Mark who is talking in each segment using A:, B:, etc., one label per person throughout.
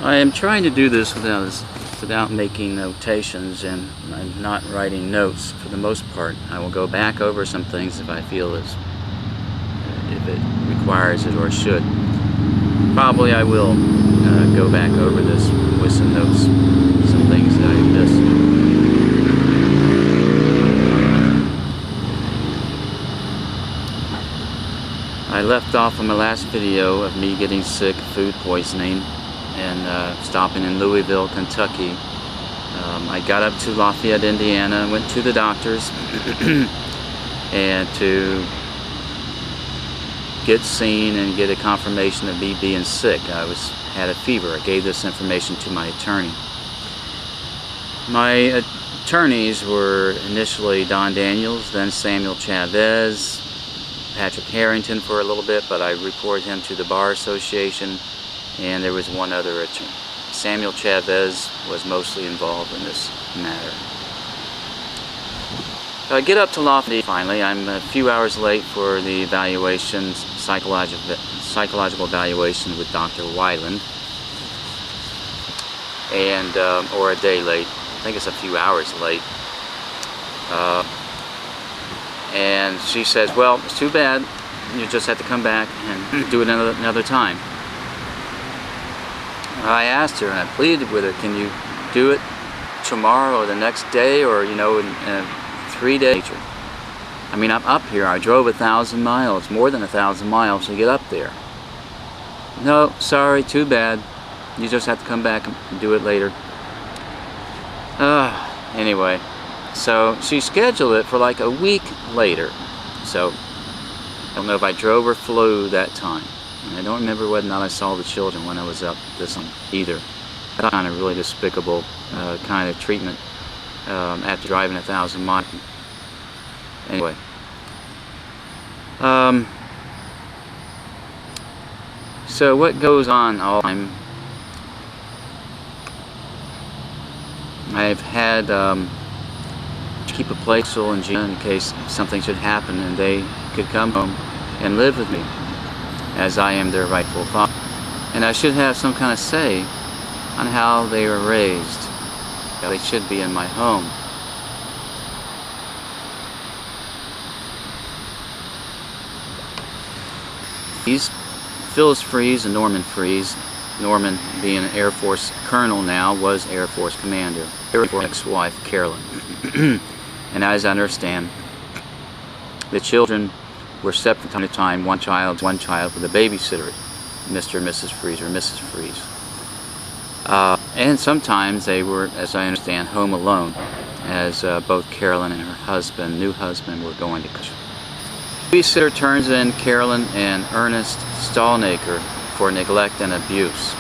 A: I am trying to do this without making notations, and I'm not writing notes for the most part. I will go back over some things if I feel if it requires it or should. Probably I will go back over this with some notes, some things that I missed. I left off on my last video of me getting sick, food poisoning, and stopping in Louisville, Kentucky. I got up to Lafayette, Indiana, went to the doctors and to get seen and get a confirmation of me being sick. I had a fever. I gave this information to my attorney. My attorneys were initially Don Daniels, then Samuel Chavez, Patrick Harrington for a little bit, but I reported him to the Bar Association, and there was one other attorney. Samuel Chavez was mostly involved in this matter. I get up to Lafayette finally. I'm a few hours late for the evaluation, psychological evaluation with Dr. Weiland, and or a day late. I think it's a few hours late. And she says, well, it's too bad. You just have to come back and do it another time. I asked her and I pleaded with her, can you do it tomorrow or the next day, or in 3 days? I mean, I'm up here. I drove 1,000 miles, more than 1,000 miles to get up there. No, sorry, too bad. You just have to come back and do it later. Anyway, so she scheduled it for like a week later. So I don't know if I drove or flew that time. And I don't remember whether or not I saw the children when I was up this one either. That's kind of really despicable kind of treatment after driving 1,000 miles. Anyway. So what goes on all the time, I've had to keep a place in Gina in case something should happen and they could come home and live with me, as I am their rightful father. And I should have some kind of say on how they were raised. They should be in my home. Phyllis Freeze and Norman Freeze. Norman, being an Air Force colonel now, was Air Force commander. Their ex-wife, Carolyn. And as I understand, the children were separate from time to time, one child with a babysitter, Mr. and Mrs. Freeze, or Mrs. Freeze. And sometimes they were, as I understand, home alone, as both Carolyn and her new husband, were going to college. The babysitter turns in Carolyn and Ernest Stallnaker for neglect and abuse.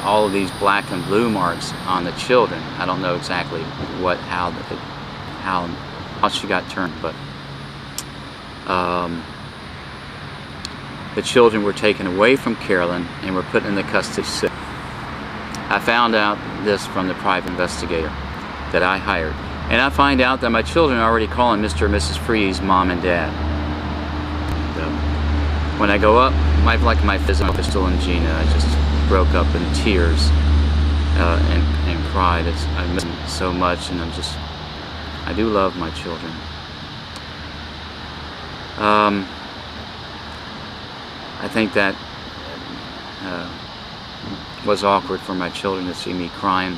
A: All of these black and blue marks on the children. I don't know exactly how she got turned, but the children were taken away from Carolyn and were put in the custody system. I found out this from the private investigator that I hired. And I find out that my children are already calling Mr. and Mrs. Freeze mom and dad. When I go up, my physical pistol and Gina, I just broke up in tears and cried. I miss them so much, and I do love my children. I think that was awkward for my children to see me crying.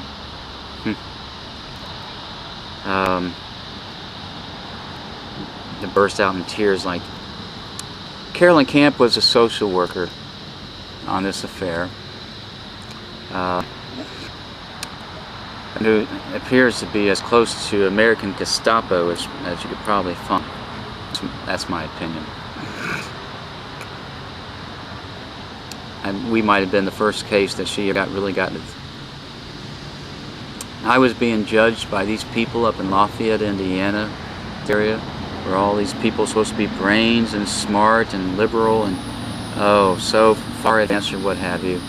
A: To burst out in tears. Like, Carolyn Camp was a social worker on this affair. Who appears to be as close to American Gestapo as you could probably find. That's my opinion. And we might have been the first case that she really got into. I was being judged by these people up in Lafayette, Indiana area, where all these people supposed to be brains and smart and liberal and so far advanced or what have you.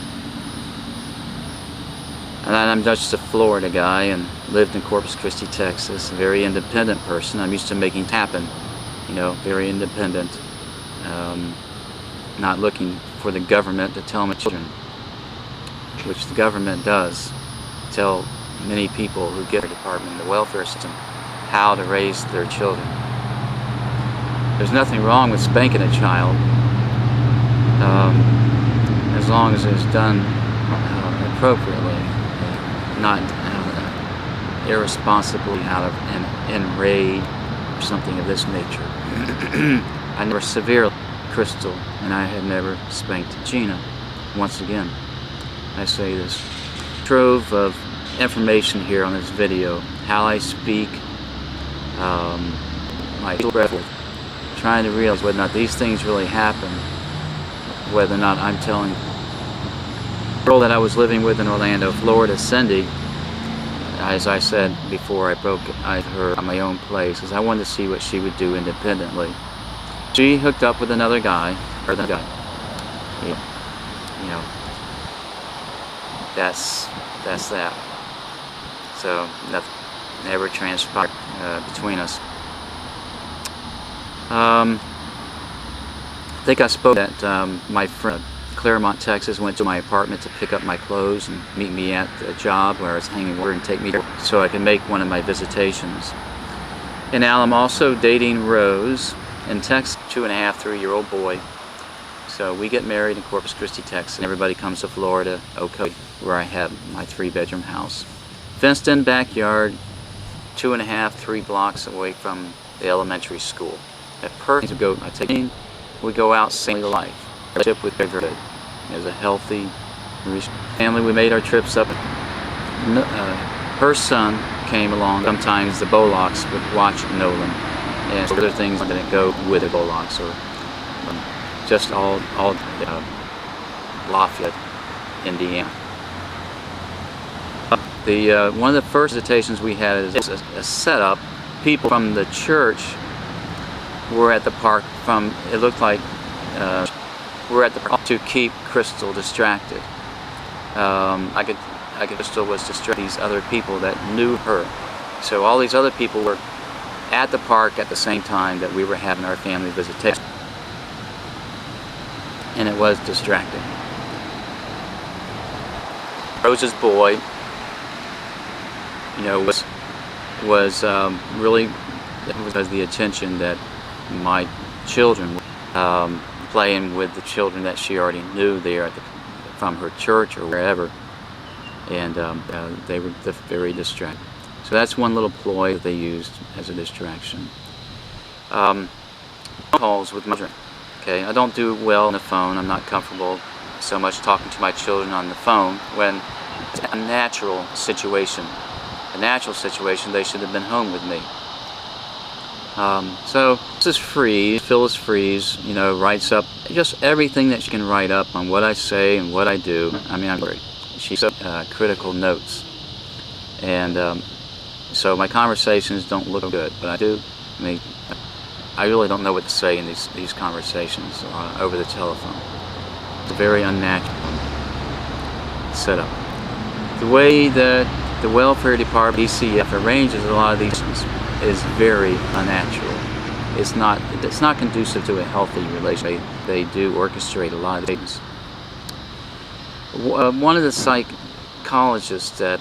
A: And I'm just a Florida guy and lived in Corpus Christi, Texas. A very independent person. I'm used to making it happen. Very independent. Not looking for the government to tell my children which the government does, tell many people who get the department, the welfare system, how to raise their children. There's nothing wrong with spanking a child, as long as it's done appropriately, not irresponsibly out of an enrage or something of this nature. I never severely Crystal, and I had never spanked Gina. Once again, I say this. Trove of information here on this video, how I speak, my breath, trying to realize whether or not these things really happen, whether or not I'm telling the girl that I was living with in Orlando, Florida, Cindy, as I said before, I had her at my own place because I wanted to see what she would do independently. She hooked up with another guy, or the guy. You know, that's that. So nothing never transpired between us. I think I spoke that my friend Claremont, Texas, went to my apartment to pick up my clothes and meet me at the job where I was hanging over and take me so I could make one of my visitations. And now I'm also dating Rose in Texas, 2.5, 3-year-old boy. So we get married in Corpus Christi, Texas, and everybody comes to Florida, Ocoee, where I have my 3-bedroom house. Fenced in backyard, 2.5, 3 blocks away from the elementary school. At Perkins, we go out single life. Relationship with very good. As a healthy family, we made our trips up. Her son came along. Sometimes the Bolocks would watch Nolan, and other things didn't go with the Bolocks, or just all Lafayette, Indiana. One of the first visitations we had is a setup. People from the church were at the park. It looked like we're at the park to keep Crystal distracted. Crystal was distracting these other people that knew her. So all these other people were at the park at the same time that we were having our family visitation, and it was distracting. Rose's boy, you know, was really because the attention that my children were playing with the children that she already knew there from her church or wherever, and they were very distracted. So that's one little ploy that they used as a distraction. Calls with my children. Okay, I don't do well on the phone. I'm not comfortable so much talking to my children on the phone when it's a natural situation. A natural situation, they should have been home with me. So Phyllis Freeze, you know, writes up just everything that she can write up on what I say and what I do. I mean, she's critical notes, and so my conversations don't look good, but I do. I mean, I really don't know what to say in these conversations over the telephone. It's a very unnatural setup. The way that the welfare department, DCF, arranges a lot of these things is very unnatural. It's not conducive to a healthy relationship. They do orchestrate a lot of things. One of the psychologists that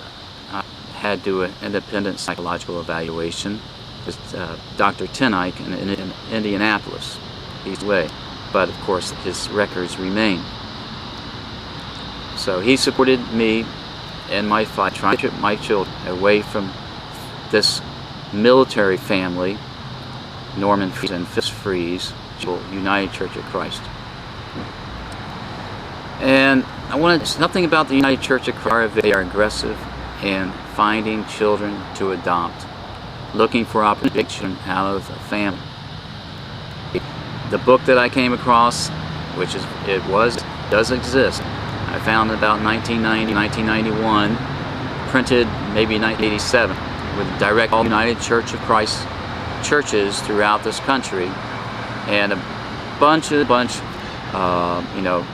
A: had to do an independent psychological evaluation is Dr. Tenike in Indianapolis. He's away, but of course his records remain. So he supported me in my fight, trying to get my children away from this military family, Norman Freeze and Phyllis Freeze, United Church of Christ. And I wanted to say something about the United Church of Christ. They are aggressive in finding children to adopt, looking for opportunity out of a family. The book that I came across, does exist. I found it about 1990, 1991, printed maybe 1987, with direct all United Church of Christ churches throughout this country, and a bunch, you know,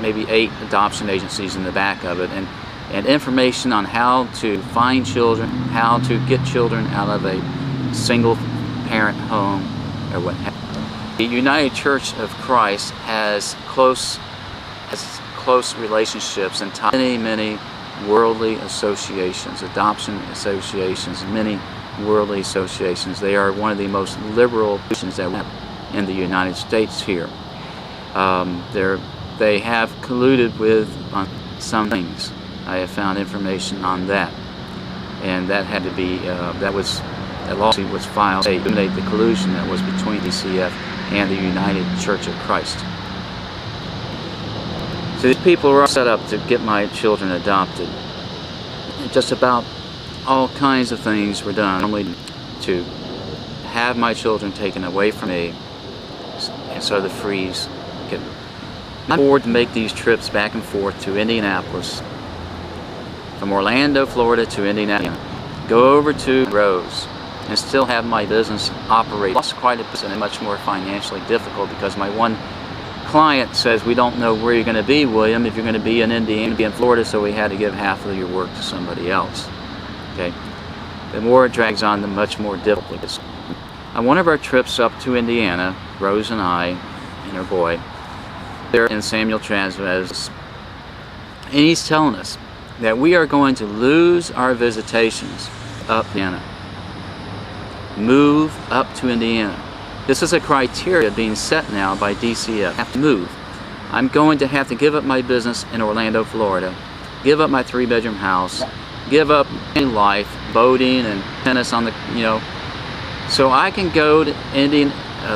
A: maybe eight adoption agencies in the back of it, and information on how to find children, how to get children out of a single parent home or what have you. The United Church of Christ has close close relationships and many worldly associations, adoption associations, many worldly associations. They are one of the most liberal associations that we have in the United States here. They have colluded with on some things. I have found information on that, and that had to be a lawsuit was filed to eliminate the collusion that was between DCF and the United Church of Christ. So these people were all set up to get my children adopted. Just about all kinds of things were done only to have my children taken away from me, and so the Frees could afford to make these trips back and forth to Indianapolis, from Orlando, Florida to Indianapolis, go over to Rose, and still have my business operate. It's quite a bit and much more financially difficult because my one client says, we don't know where you're going to be, William, if you're going to be in Indiana, be in Florida, so we had to give half of your work to somebody else. Okay, the more it drags on, the much more difficult it is. On one of our trips up to Indiana, Rose and I and her boy, there in Samuel Trasvez, and he's telling us that we are going to lose our visitations up in Indiana. Move up to Indiana. This is a criteria being set now by DCF. I have to move. I'm going to have to give up my business in Orlando, Florida, give up my 3-bedroom house, give up any life, boating and tennis on the, so I can go to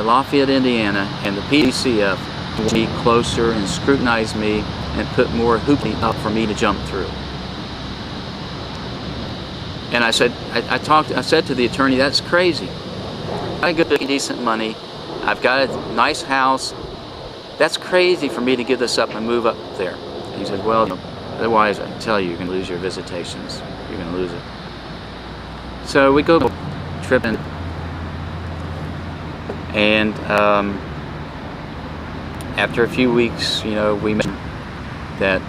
A: Lafayette, Indiana, and the DCF will be closer and scrutinize me and put more hoops up for me to jump through. And I said, I said to the attorney, that's crazy. I got good, decent money. I've got a nice house. That's crazy for me to give this up and move up there. And he said, well, otherwise I tell you, you're going to lose your visitations. You're going to lose it. So we go tripping, and after a few weeks, we mentioned that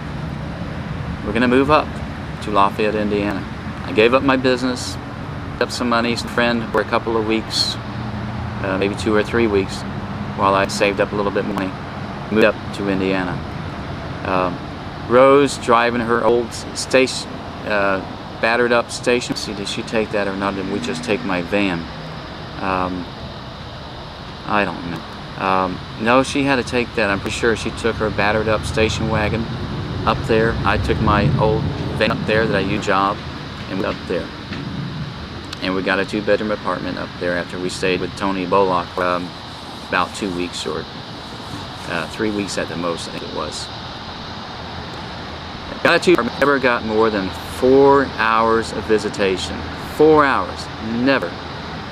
A: we're going to move up to Lafayette, Indiana. I gave up my business, up some money, some friend for a couple of weeks, maybe 2 or 3 weeks, while I saved up a little bit more money, moved up to Indiana. Rose driving her old station, battered up station. See, did she take that or not? Did we just take my van? I don't know. No, she had to take that. I'm pretty sure she took her battered up station wagon up there. I took my old van up there that I used job, and went up there. And we got a 2-bedroom apartment up there after we stayed with Tony Bullock about 2 weeks or 3 weeks at the most, I think it was. Got a 2-bedroom, never got more than 4 hours of visitation. 4 hours. Never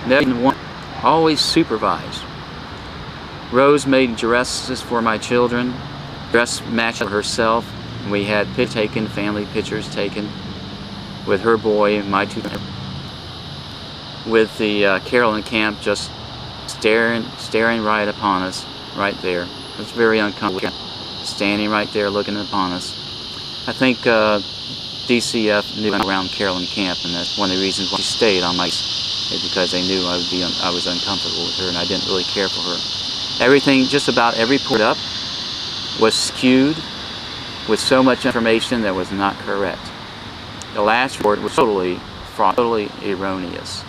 A: even one. Always supervised. Rose made dresses for my children, dress matched for herself. We had family pictures taken with her boy and my 2, with the Carolyn camp just staring right upon us, right there. It was very uncomfortable, standing right there looking upon us. I think DCF knew around Carolyn camp, and that's one of the reasons why she stayed on my case, is because they knew I was uncomfortable with her and I didn't really care for her. Everything, just about every report up, was skewed with so much information that was not correct. The last report was totally erroneous.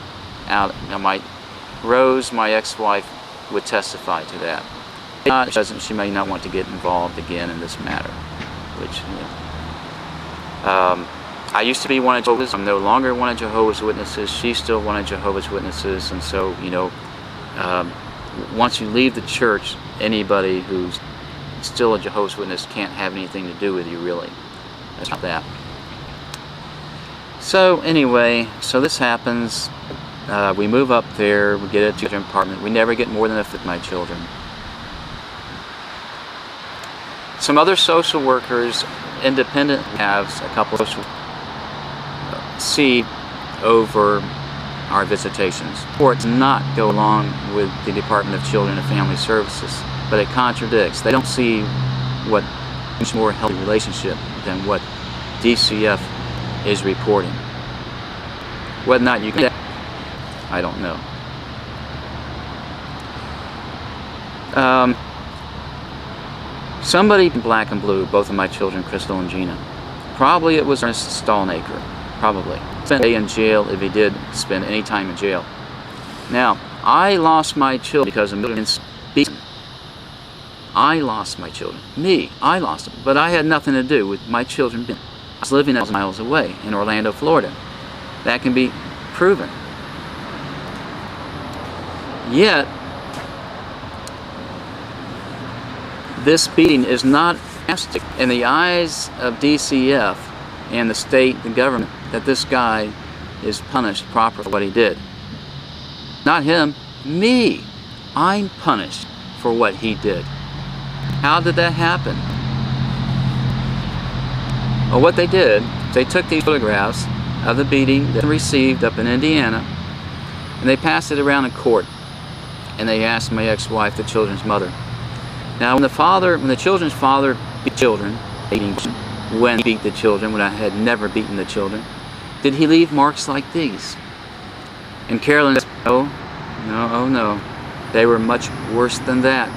A: Rose, my ex-wife, would testify to that. She may not want to get involved again in this matter, which, I used to be one of Jehovah's. I'm no longer one of Jehovah's Witnesses. She's still one of Jehovah's Witnesses, and so, once you leave the church, anybody who's still a Jehovah's Witness can't have anything to do with you, really. That's not that. So anyway, so this happens. We move up there, we get a 2-bedroom apartment. We never get more than a fifth of my children. Some other social workers, independent, have a couple of social see over our visitations. Reports not go along with the Department of Children and Family Services, but it contradicts. They don't see what much more healthy relationship than what DCF is reporting. Whether or not you can, I don't know. Somebody in black and blue, both of my children, Crystal and Gina. Probably it was Ernest Stallnaker. Probably. Spent a day in jail if he did spend any time in jail. Now, I lost my children because of millions beaten. I lost my children. Me, I lost them. But I had nothing to do with my children being. I was living miles away in Orlando, Florida. That can be proven. Yet, this beating is not drastic in the eyes of DCF and the state, the government, that this guy is punished properly for what he did. Not him, me. I'm punished for what he did. How did that happen? Well, what they did, they took these photographs of the beating that they received up in Indiana, and they passed it around in court. And they asked my ex-wife, the children's mother. Now, when the children's father beat children, when he beat the children, when I had never beaten the children, did he leave marks like these? And Carolyn said, no, oh no, they were much worse than that.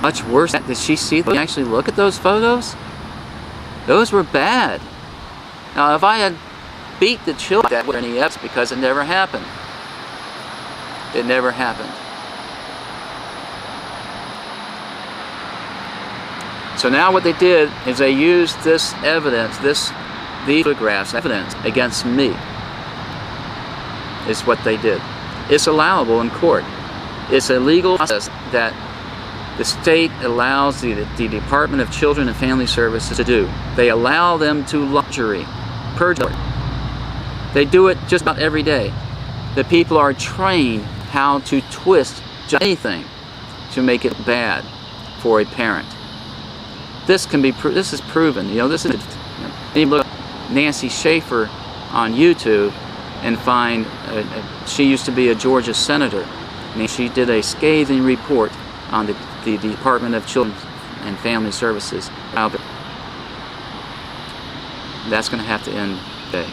A: Much worse than that. Did she see them? Actually look at those photos? Those were bad. Now, if I had beat the children, that wouldn't any evidence because it never happened. It never happened. So now what they did is they used this evidence, these photographs, evidence against me. Is what they did. It's allowable in court. It's a legal process that the state allows the Department of Children and Family Services to do. They allow them to luxury, perjury. They do it just about every day. The people are trained how to twist just anything to make it bad for a parent. This is proven. You know, this is. You look at Nancy Schaefer on YouTube and find she used to be a Georgia senator. And she did a scathing report on the Department of Children and Family Services. That's going to have to end today.